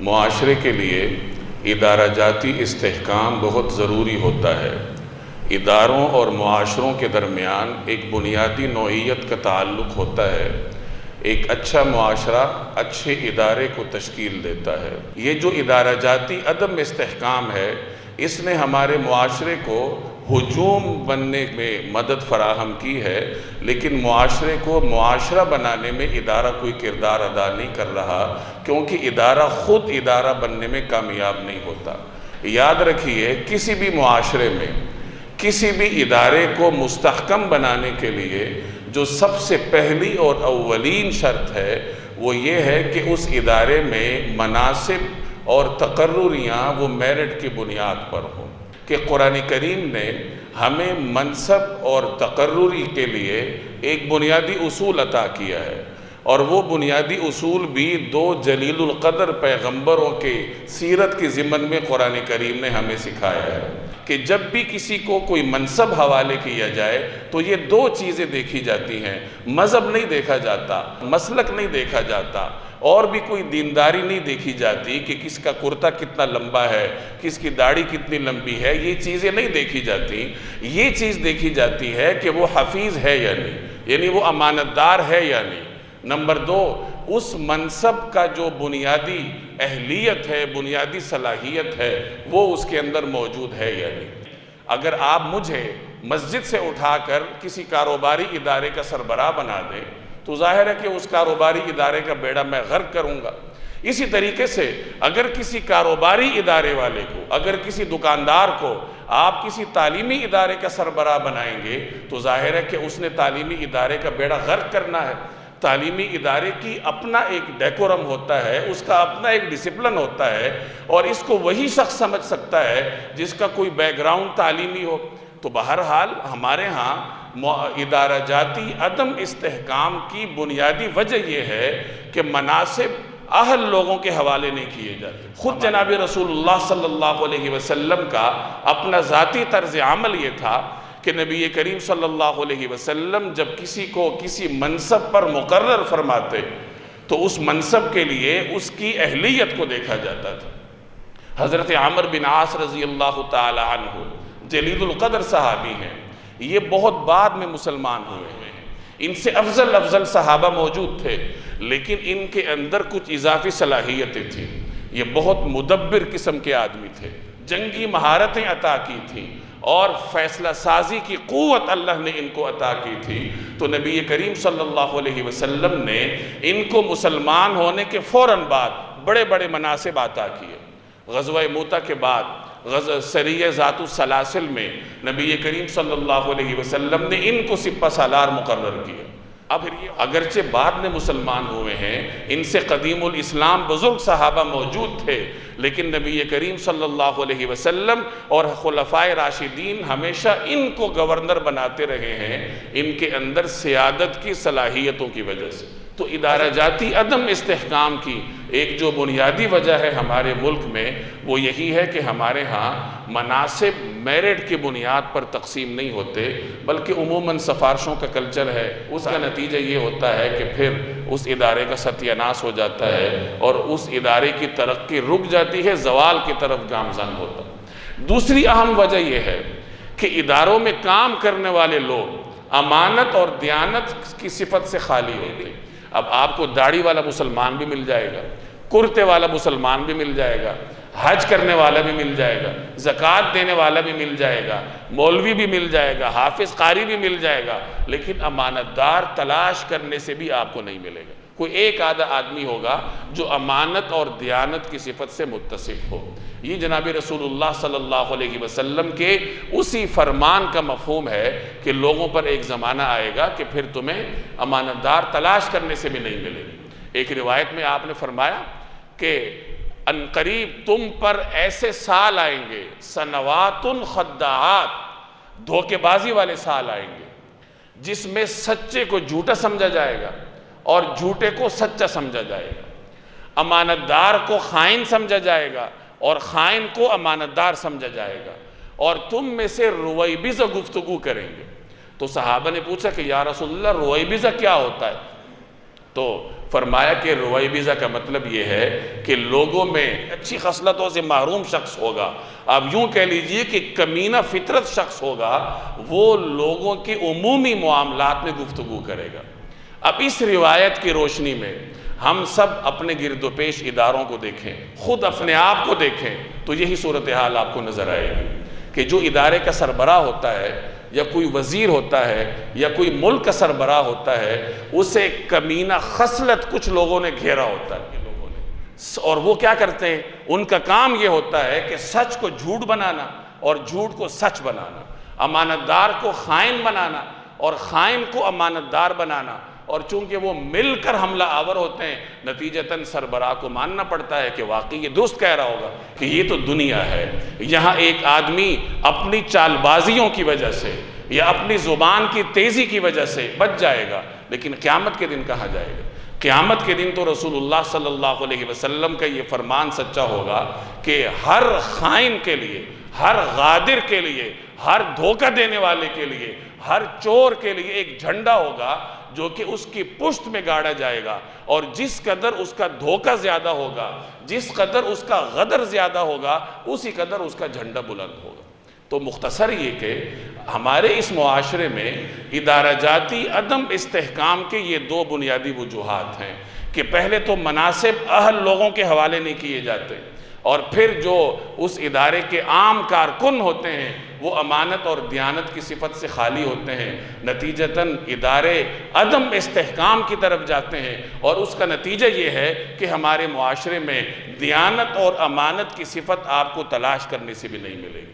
معاشرے کے لیے ادارہ جاتی استحکام بہت ضروری ہوتا ہے۔ اداروں اور معاشروں کے درمیان ایک بنیادی نوعیت کا تعلق ہوتا ہے۔ ایک اچھا معاشرہ اچھے ادارے کو تشکیل دیتا ہے۔ یہ جو ادارہ جاتی عدم استحکام ہے، اس نے ہمارے معاشرے کو ہجوم بننے میں مدد فراہم کی ہے، لیکن معاشرے کو معاشرہ بنانے میں ادارہ کوئی کردار ادا نہیں کر رہا، کیونکہ ادارہ خود ادارہ بننے میں کامیاب نہیں ہوتا۔ یاد رکھیے، کسی بھی معاشرے میں کسی بھی ادارے کو مستحکم بنانے کے لیے جو سب سے پہلی اور اولین شرط ہے وہ یہ ہے کہ اس ادارے میں مناصب اور تقرریاں وہ میرٹ کی بنیاد پر ہوں، کہ قرآن کریم نے ہمیں منصب اور تقرری کے لیے ایک بنیادی اصول عطا کیا ہے، اور وہ بنیادی اصول بھی دو جلیل القدر پیغمبروں کے سیرت کے ضمن میں قرآن کریم نے ہمیں سکھایا ہے کہ جب بھی کسی کو کوئی منصب حوالے کیا جائے تو یہ دو چیزیں دیکھی جاتی ہیں۔ مذہب نہیں دیکھا جاتا، مسلک نہیں دیکھا جاتا، اور بھی کوئی دینداری نہیں دیکھی جاتی کہ کس کا کرتا کتنا لمبا ہے، کس کی داڑھی کتنی لمبی ہے، یہ چیزیں نہیں دیکھی جاتی۔ یہ چیز دیکھی جاتی ہے کہ وہ حفیظ ہے یا نہیں، یعنی وہ امانت دار ہے یا نہیں۔ نمبر دو، اس منصب کا جو بنیادی اہلیت ہے، بنیادی صلاحیت ہے، وہ اس کے اندر موجود ہے یا نہیں۔ اگر آپ مجھے مسجد سے اٹھا کر کسی کاروباری ادارے کا سربراہ بنا دیں تو ظاہر ہے کہ اس کاروباری ادارے کا بیڑا میں غرق کروں گا۔ اسی طریقے سے اگر کسی کاروباری ادارے والے کو، اگر کسی دکاندار کو آپ کسی تعلیمی ادارے کا سربراہ بنائیں گے تو ظاہر ہے کہ اس نے تعلیمی ادارے کا بیڑا غرق کرنا ہے۔ تعلیمی ادارے کی اپنا ایک ڈیکورم ہوتا ہے، اس کا اپنا ایک ڈسپلن ہوتا ہے، اور اس کو وہی شخص سمجھ سکتا ہے جس کا کوئی بیک گراؤنڈ تعلیمی ہو۔ تو بہرحال ہمارے ہاں ادارہ جاتی عدم استحکام کی بنیادی وجہ یہ ہے کہ مناصب اہل لوگوں کے حوالے نہیں کیے جاتے۔ خود جناب رسول اللہ صلی اللہ علیہ وسلم کا اپنا ذاتی طرز عمل یہ تھا کہ نبی کریم صلی اللہ علیہ وسلم جب کسی کو کسی منصب پر مقرر فرماتے تو اس منصب کے لیے اس کی اہلیت کو دیکھا جاتا تھا۔ حضرت عمر بن عاص رضی اللہ تعالی عنہ جلیل القدر صحابی ہیں، یہ بہت بعد میں مسلمان ہوئے ہیں۔ ان سے افضل صحابہ موجود تھے، لیکن ان کے اندر کچھ اضافی صلاحیتیں تھیں۔ یہ بہت مدبر قسم کے آدمی تھے، جنگی مہارتیں عطا کی تھیں، اور فیصلہ سازی کی قوت اللہ نے ان کو عطا کی تھی۔ تو نبی کریم صلی اللہ علیہ وسلم نے ان کو مسلمان ہونے کے فوراً بعد بڑے بڑے مناصب عطا کیے۔ غزوہ موتہ کے بعد سریہ ذات السلاسل میں نبی کریم صلی اللہ علیہ وسلم نے ان کو سپہ سالار مقرر کیا۔ اب یہ اگرچہ بعد میں مسلمان ہوئے ہیں، ان سے قدیم الاسلام بزرگ صحابہ موجود تھے، لیکن نبی کریم صلی اللہ علیہ وسلم اور خلفائے راشدین ہمیشہ ان کو گورنر بناتے رہے ہیں، ان کے اندر سیادت کی صلاحیتوں کی وجہ سے۔ تو ادارہ جاتی عدم استحکام کی ایک جو بنیادی وجہ ہے ہمارے ملک میں، وہ یہی ہے کہ ہمارے ہاں مناصب میرٹ کی بنیاد پر تقسیم نہیں ہوتے، بلکہ عموماً سفارشوں کا کلچر ہے۔ اس کا نتیجہ یہ ہوتا ہے کہ پھر اس ادارے کا ستیہ ناس ہو جاتا ہے، اور اس ادارے کی ترقی رک جاتی ہے، زوال کی طرف گامزن ہوتا ہے۔ دوسری اہم وجہ یہ ہے کہ اداروں میں کام کرنے والے لوگ امانت اور دیانت کی صفت سے خالی ہوتے ہیں۔ اب آپ کو داڑھی والا مسلمان بھی مل جائے گا، کرتے والا مسلمان بھی مل جائے گا، حج کرنے والا بھی مل جائے گا، زکوٰۃ دینے والا بھی مل جائے گا، مولوی بھی مل جائے گا، حافظ قاری بھی مل جائے گا، لیکن امانت دار تلاش کرنے سے بھی آپ کو نہیں ملے گا۔ کوئی ایک آدھا آدمی ہوگا جو امانت اور دیانت کی صفت سے متصف ہو۔ یہ جناب رسول اللہ صلی اللہ علیہ وسلم کے اسی فرمان کا مفہوم ہے کہ لوگوں پر ایک زمانہ آئے گا کہ پھر تمہیں امانت دار تلاش کرنے سے بھی نہیں ملے گی۔ ایک روایت میں آپ نے فرمایا کہ ان قریب تم پر ایسے سال آئیں گے، سنوات خداعات، دھوکے بازی والے سال آئیں گے، جس میں سچے کو جھوٹا سمجھا جائے گا اور جھوٹے کو سچا سمجھا جائے گا، امانت دار کو خائن سمجھا جائے گا اور خائن کو امانت دار سمجھا جائے گا، اور تم میں سے رویبض گفتگو کریں گے۔ تو صحابہ نے پوچھا کہ یا رسول اللہ رویبض کیا ہوتا ہے؟ تو فرمایا کہ رویبضہ کا مطلب یہ ہے کہ لوگوں میں اچھی خصلتوں سے محروم شخص ہوگا، اب یوں کہہ لیجئے کہ کمینہ فطرت شخص ہوگا، وہ لوگوں کے عمومی معاملات میں گفتگو کرے گا۔ اب اس روایت کی روشنی میں ہم سب اپنے گرد و پیش اداروں کو دیکھیں، خود اپنے آپ کو دیکھیں، تو یہی صورتحال آپ کو نظر آئے گی کہ جو ادارے کا سربراہ ہوتا ہے یا کوئی وزیر ہوتا ہے یا کوئی ملک کا سربراہ ہوتا ہے، اسے کمینہ خصلت کچھ لوگوں نے گھیرا ہوتا ہے، اور وہ کیا کرتے ہیں، ان کا کام یہ ہوتا ہے کہ سچ کو جھوٹ بنانا اور جھوٹ کو سچ بنانا، امانتدار کو خائن بنانا اور خائن کو امانتدار بنانا، اور چونکہ وہ مل کر حملہ آور ہوتے ہیں، نتیجتاً سربراہ کو ماننا پڑتا ہے کہ واقعی یہ درست کہہ رہا ہوگا کہ یہ تو دنیا ہے، یہاں ایک آدمی اپنی چال بازیوں کی وجہ سے یا اپنی زبان کی تیزی کی وجہ سے بچ جائے گا، لیکن قیامت کے دن کہاں جائے گا؟ قیامت کے دن تو رسول اللہ صلی اللہ علیہ وسلم کا یہ فرمان سچا ہوگا کہ ہر خائن کے لیے، ہر غادر کے لیے، ہر دھوکہ دینے والے کے لیے، ہر چور کے لیے ایک جھنڈا ہوگا جو کہ اس کی پشت میں گاڑا جائے گا، اور جس قدر اس کا دھوکہ زیادہ ہوگا، جس قدر اس کا غدر زیادہ ہوگا، اسی قدر اس کا جھنڈا بلند ہوگا۔ تو مختصر یہ کہ ہمارے اس معاشرے میں ادارہ جاتی عدم استحکام کے یہ دو بنیادی وجوہات ہیں کہ پہلے تو مناسب اہل لوگوں کے حوالے نہیں کیے جاتے، اور پھر جو اس ادارے کے عام کارکن ہوتے ہیں وہ امانت اور دیانت کی صفت سے خالی ہوتے ہیں، نتیجتاً ادارے عدم استحکام کی طرف جاتے ہیں، اور اس کا نتیجہ یہ ہے کہ ہمارے معاشرے میں دیانت اور امانت کی صفت آپ کو تلاش کرنے سے بھی نہیں ملے گی۔